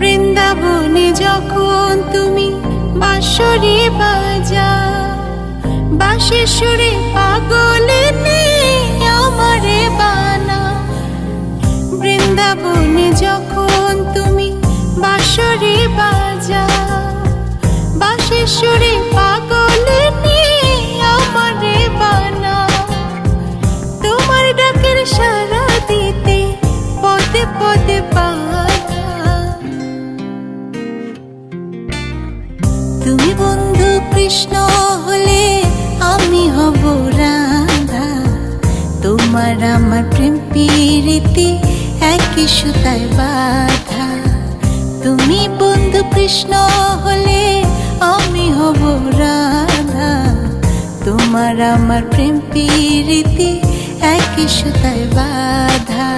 বৃন্দাবনে যখন তুমি বাঁশরি বাজাও, বাঁশির সুরে পাগলে আমারে বানাও। বৃন্দাবনে যখন তুমি বাঁশরি বাজাও, বাঁশির সুরে পাগলে আমারে বানাও। তোমার ডাকের সাড়া দিতে পদে পদে বাধা। তুমি বন্ধু কৃষ্ণ হলে আমি হব রাধা। তোমার আমার প্রেম প্রীতি একই সুতায় বাঁধা। তুমি বন্ধু কৃষ্ণ হলে আমি হব রাধা। তোমার আমার প্রেম প্রীতি একই সুতায় বাঁধা।